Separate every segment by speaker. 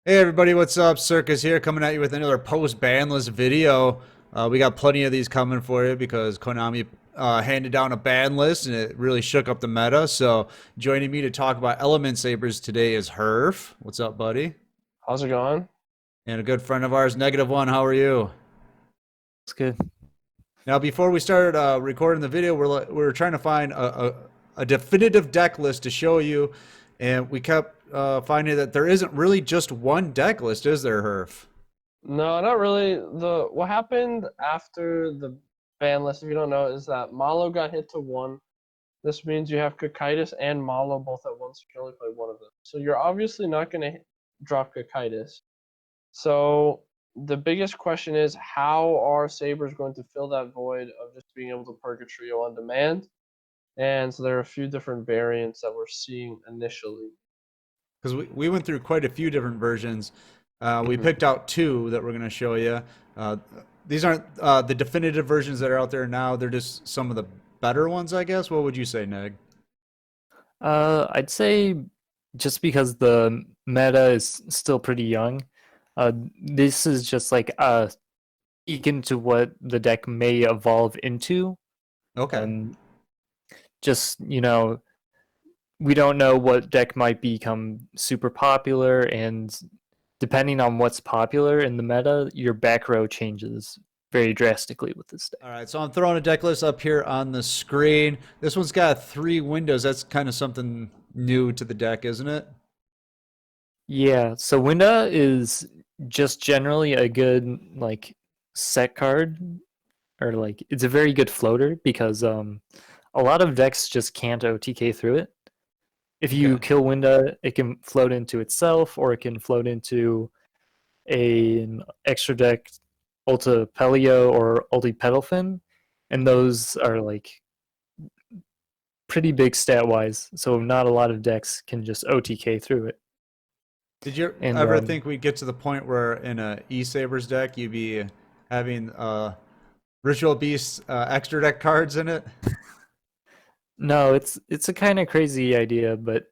Speaker 1: Hey everybody, what's up? Circus here, coming at you with another post-banless video. We got plenty of these coming for you because Konami handed down a ban list and it really shook up the meta. So joining me to talk about Element Sabers today is herf. What's up, buddy?
Speaker 2: How's it going?
Speaker 1: And a good friend of ours, -1. How are you?
Speaker 2: It's good.
Speaker 1: Now, before we started recording the video, we're trying to find a definitive deck list to show you, and we kept finding that there isn't really just one deck list, is there, herf?
Speaker 2: No, not really. The what happened after the ban list, if you don't know, is that Malo got hit to one. This means you have Cocytus and Malo both at once. You can only play one of them. So you're obviously not going to drop Cocytus. So the biggest question is how are Sabers going to fill that void of just being able to perk a trio on demand? And so there are a few different variants that we're seeing initially.
Speaker 1: Because we went through quite a few different versions. We
Speaker 2: Mhm.
Speaker 1: picked out two that we're going to show you. Uh, these aren't the definitive versions that are out there now. They're just some of the better ones, I guess. What would you say, Neg?
Speaker 3: I'd say just because the meta is still pretty young, this is just like a peek into what the deck may evolve into.
Speaker 1: Okay.
Speaker 3: And just, we don't know what deck might become super popular, and depending on what's popular in the meta, your back row changes very drastically with this deck.
Speaker 1: All right, so I'm throwing a deck list up here on the screen. This one's got three windows. That's kind of something new to the deck, isn't it?
Speaker 3: Yeah, so Winda is just generally a good like set card, or like it's a very good floater because a lot of decks just can't OTK through it. If you
Speaker 1: Okay.
Speaker 3: kill Winda, it can float into itself, or it can float into an extra deck Ulta Pelio or Ulti Petalfin, and those are like pretty big stat wise. So not a lot of decks can just OTK through it.
Speaker 1: Did you
Speaker 3: And
Speaker 1: ever think we'd get to the point where in a E-Sabers deck you'd be having Ritual Beast extra deck cards in it?
Speaker 3: No, it's a kind of crazy idea, but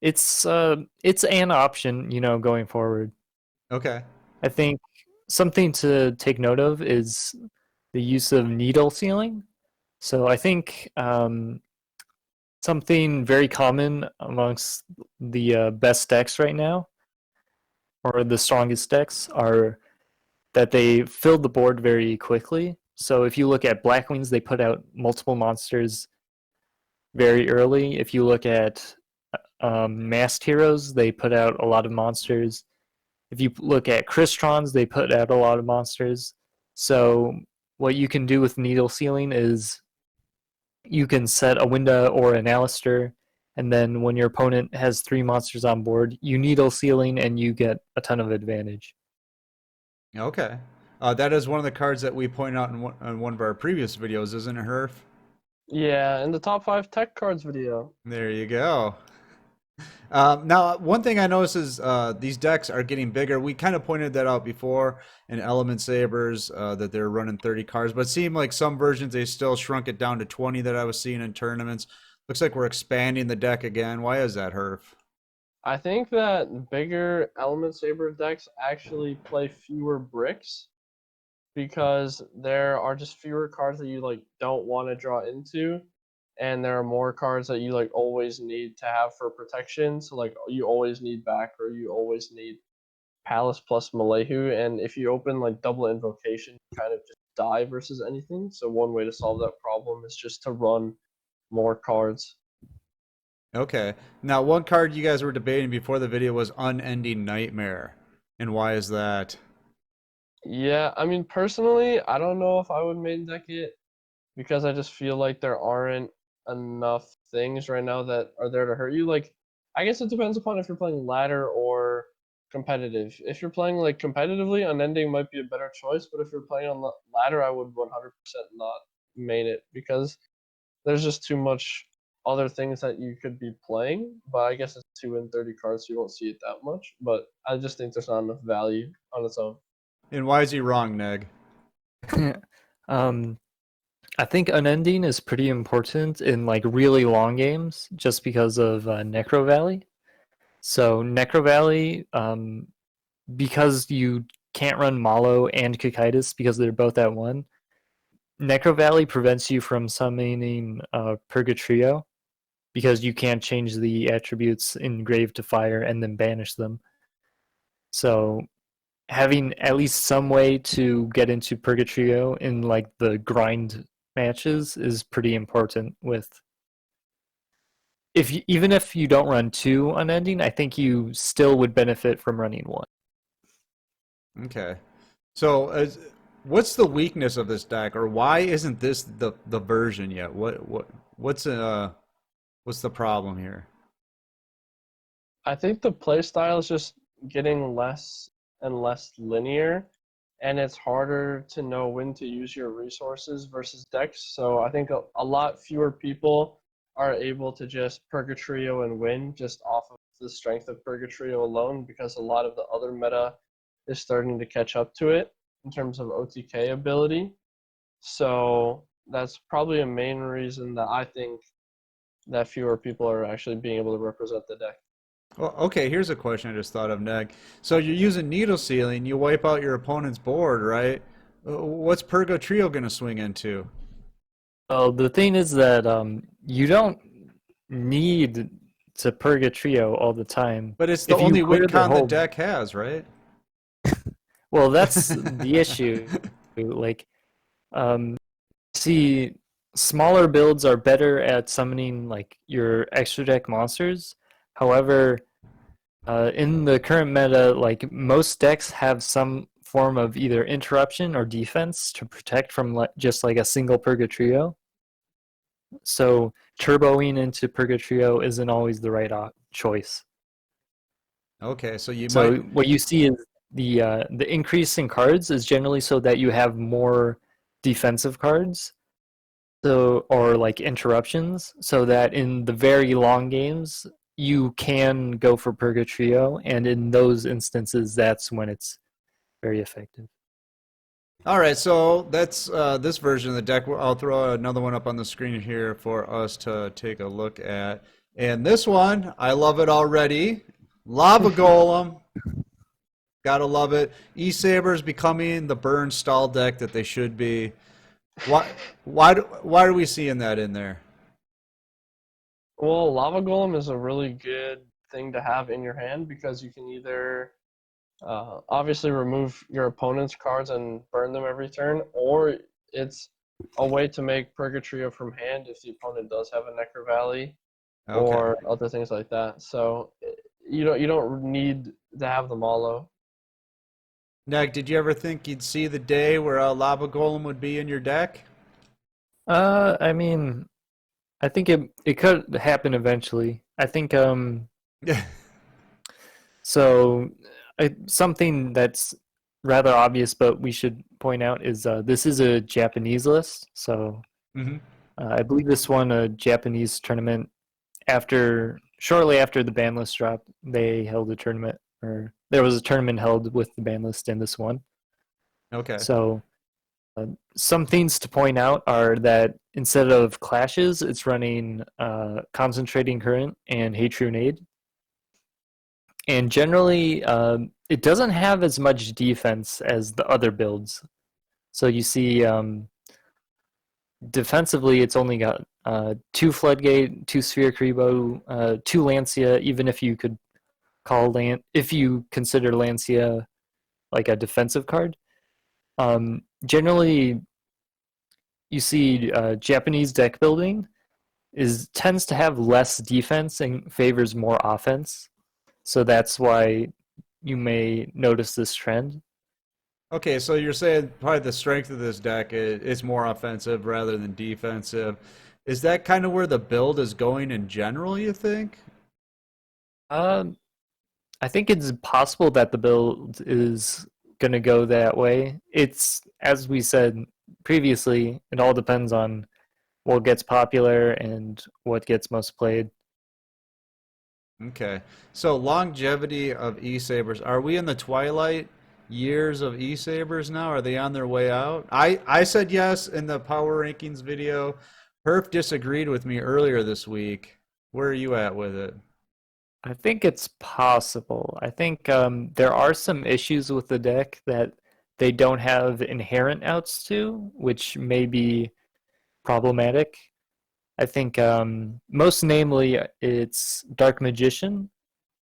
Speaker 3: it's an option, going forward.
Speaker 1: Okay.
Speaker 3: I think something to take note of is the use of needle sealing. So I think something very common amongst the best decks right now, or the strongest decks, are that they fill the board very quickly. So if you look at Black Wings, they put out multiple monsters very early. If you look at Masked Heroes, they put out a lot of monsters. If you look at Cristrons, they put out a lot of monsters. So what you can do with needle sealing is you can set a Winda or an Alistair, and then when your opponent has three monsters on board, you needle sealing and you get a ton of advantage.
Speaker 1: Okay. That is one of the cards that we pointed out in one of our previous videos, isn't it, herf?
Speaker 2: Yeah, in the top five tech cards video.
Speaker 1: There you go. Now, one thing I noticed is these decks are getting bigger. We kind of pointed that out before in Element Sabers that they're running 30 cards, but it seemed like some versions they still shrunk it down to 20 that I was seeing in tournaments. Looks like we're expanding the deck again. Why is that, herf?
Speaker 2: I think that bigger Element Saber decks actually play fewer bricks because there are just fewer cards that you like don't want to draw into, and there are more cards that you like always need to have for protection. So like you always need back or you always need Palace plus Malehu, and if you open like double invocation, you kind of just die versus anything. So one way to solve that problem is just to run more cards.
Speaker 1: Okay. Now, one card you guys were debating before the video was Unending Nightmare. And why is that?
Speaker 2: Yeah, I mean personally, I don't know if I would main deck it because I just feel like there aren't enough things right now that are there to hurt you. Like, I guess it depends upon if you're playing ladder or competitive. If you're playing like competitively, unending might be a better choice, but if you're playing on ladder, I would 100% not main it because there's just too much other things that you could be playing. But I guess it's 2 and 30 cards, so you won't see it that much. But I just think there's not enough value on its own.
Speaker 1: And why is he wrong, Neg?
Speaker 3: um, I think unending is pretty important in like really long games, just because of Necro Valley. So Necro Valley, because you can't run Malo and Cocytus because they're both at one, Necro Valley prevents you from summoning Purgatrio because you can't change the attributes in Grave to Fire and then banish them. So having at least some way to get into Purgatrio in like the grind matches is pretty important. With if you, even if you don't run two unending, I think you still would benefit from running one.
Speaker 1: Okay. So, what's the weakness of this deck, or why isn't this the version yet? What's the problem here?
Speaker 2: I think the playstyle is just getting less and less linear, and it's harder to know when to use your resources versus decks. So I think a lot fewer people are able to just Purgatrio and win just off of the strength of Purgatrio alone, because a lot of the other meta is starting to catch up to it in terms of OTK ability. So that's probably a main reason that I think that fewer people are actually being able to represent the deck.
Speaker 1: Well, okay, here's a question I just thought of, Neg. So you're using needle sealing, you wipe out your opponent's board, right? What's Purgo Trio going to swing into?
Speaker 3: Well, the thing is that you don't need to Purgatrio all the time.
Speaker 1: But it's the
Speaker 3: If you
Speaker 1: only
Speaker 3: clear
Speaker 1: win
Speaker 3: their
Speaker 1: con the
Speaker 3: whole,
Speaker 1: deck has, right?
Speaker 3: well, that's the issue. Like, um, see, smaller builds are better at summoning like your extra deck monsters. However, in the current meta, like most decks have some form of either interruption or defense to protect from just like a single Purgatrio. So turboing into Purgatrio isn't always the right choice.
Speaker 1: Okay, so you
Speaker 3: So
Speaker 1: might.
Speaker 3: what you see is the increase in cards is generally so that you have more defensive cards, so or like interruptions, so that in the very long games you can go for Purgatrio, and in those instances, that's when it's very effective.
Speaker 1: All right, so that's this version of the deck. I'll throw another one up on the screen here for us to take a look at. And this one, I love it already. Lava Golem. Gotta love it. E-Sabers becoming the burn stall deck that they should be. Why are we seeing that in there?
Speaker 2: Well, Lava Golem is a really good thing to have in your hand because you can either obviously remove your opponent's cards and burn them every turn, or it's a way to make Purgatrio from hand if the opponent does have a Necro Valley
Speaker 1: Okay.
Speaker 2: or other things like that. So you don't need to have them all.
Speaker 1: Neg, did you ever think you'd see the day where a Lava Golem would be in your deck?
Speaker 3: I mean, I think it could happen eventually. I think
Speaker 1: Yeah.
Speaker 3: so. Something that's rather obvious, but we should point out is this is a Japanese list. So
Speaker 1: hmm
Speaker 3: I believe this won a Japanese tournament shortly after the ban list dropped. They held a tournament, or there was a tournament held with the ban list, and this one.
Speaker 1: Okay.
Speaker 3: So some things to point out are that instead of clashes, it's running concentrating current and Hatronade. And generally, it doesn't have as much defense as the other builds. So you see, defensively, it's only got two Floodgate, two Sphere Kribo, two Lancia. Even if you could if you consider Lancia like a defensive card, generally you see Japanese deck building tends to have less defense and favors more offense. So that's why you may notice this trend.
Speaker 1: Okay, so you're saying probably the strength of this deck is more offensive rather than defensive. Is that kind of where the build is going in general, you think?
Speaker 3: Um, I think it's possible that the build is going to go that way. It's, as we said previously, it all depends on what gets popular and what gets most played.
Speaker 1: Okay. So longevity of E-Sabers. Are we in the twilight years of E-Sabers now? Are they on their way out? I said yes in the power rankings video. Herf disagreed with me earlier this week. Where are you at with it?
Speaker 3: I think it's possible. I think there are some issues with the deck that they don't have inherent outs to, which may be problematic. I think most namely it's Dark Magician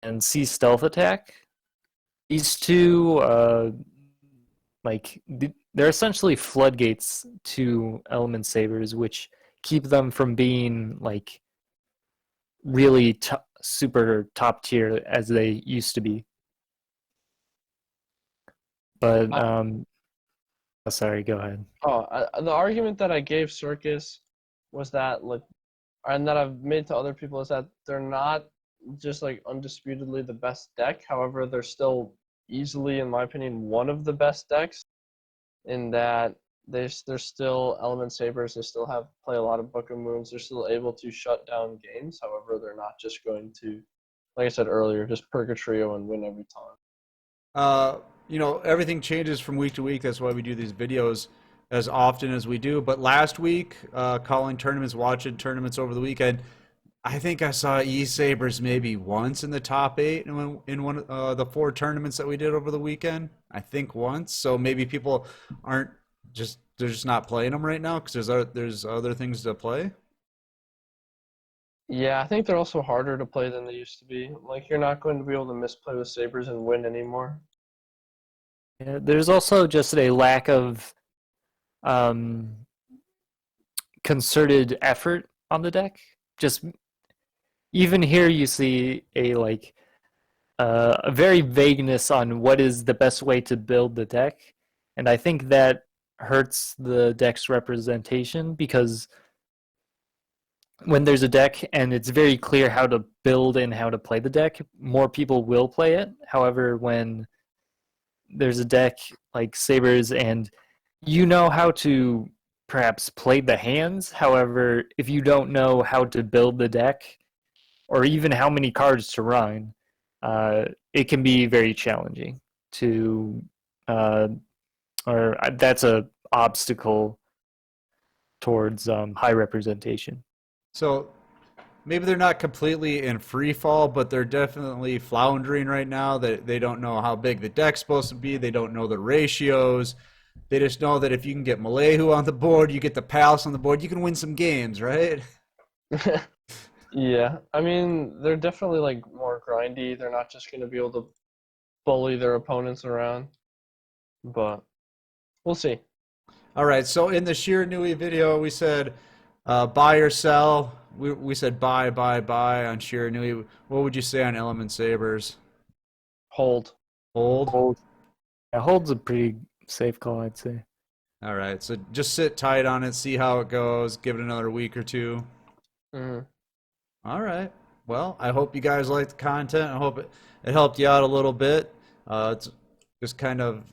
Speaker 3: and Sea Stealth Attack. These two, they're essentially floodgates to Element Sabers, which keep them from being like really super top tier as they used to be. But
Speaker 2: I,
Speaker 3: sorry, go ahead.
Speaker 2: the argument that I gave Circus was that like, and that I've made to other people is that they're not just like undisputedly the best deck. However, they're still easily, in my opinion, one of the best decks. In that they're still Element Sabers. They still play a lot of Book of Moons. They're still able to shut down games. However, they're not just going to, like I said earlier, just Purgatrio and win every time.
Speaker 1: Everything changes from week to week. That's why we do these videos as often as we do. But last week, calling tournaments, watching tournaments over the weekend, I think I saw E-Sabers maybe once in the top 8 in one of the 4 tournaments that we did over the weekend. I think once. So maybe people aren't they're just not playing them right now because there's other things to play.
Speaker 2: Yeah, I think they're also harder to play than they used to be. Like you're not going to be able to misplay with Sabers and win anymore.
Speaker 3: Yeah, there's also just a lack of um, concerted effort on the deck. Just even here, you see a very vagueness on what is the best way to build the deck, and I think that hurts the deck's representation because when there's a deck and it's very clear how to build and how to play the deck, more people will play it. However, when there's a deck like Sabers and you know how to perhaps play the hands, however, if you don't know how to build the deck or even how many cards to run, it can be very challenging to, or that's a obstacle towards high representation.
Speaker 1: So maybe they're not completely in free fall, but they're definitely floundering right now. That they don't know how big the deck's supposed to be. They don't know the ratios. They just know that if you can get Malehu on the board, you get the Palace on the board, you can win some games, right?
Speaker 2: Yeah, I mean they're definitely like more grindy. They're not just going to be able to bully their opponents around, but we'll see.
Speaker 1: All right. So in the Shiranui video, we said buy or sell. We said buy, buy, buy on Shiranui. What would you say on Element Sabers?
Speaker 2: Hold.
Speaker 1: Hold.
Speaker 3: Hold. Yeah, hold's a pretty safe call, I'd say.
Speaker 1: All right. So just sit tight on it, see how it goes, give it another week or two.
Speaker 2: Mm-hmm.
Speaker 1: All right. Well, I hope you guys liked the content. I hope it helped you out a little bit. It's just kind of,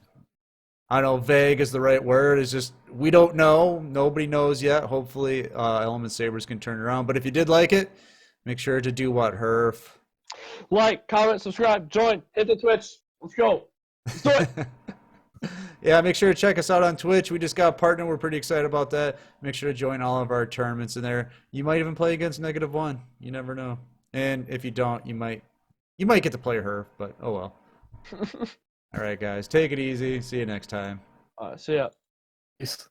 Speaker 1: I don't know, vague is the right word. It's just, we don't know. Nobody knows yet. Hopefully, Element Sabers can turn it around. But if you did like it, make sure to do what, herf?
Speaker 2: Like, comment, subscribe, join, hit the Twitch. Let's go. Let's do it.
Speaker 1: Yeah, make sure to check us out on Twitch. We just got a partner. We're pretty excited about that. Make sure to join all of our tournaments in there. You might even play against -1. You never know. And if you don't, you might get to play her, but oh well. All right, guys. Take it easy. See you next time.
Speaker 2: See ya.
Speaker 3: Peace.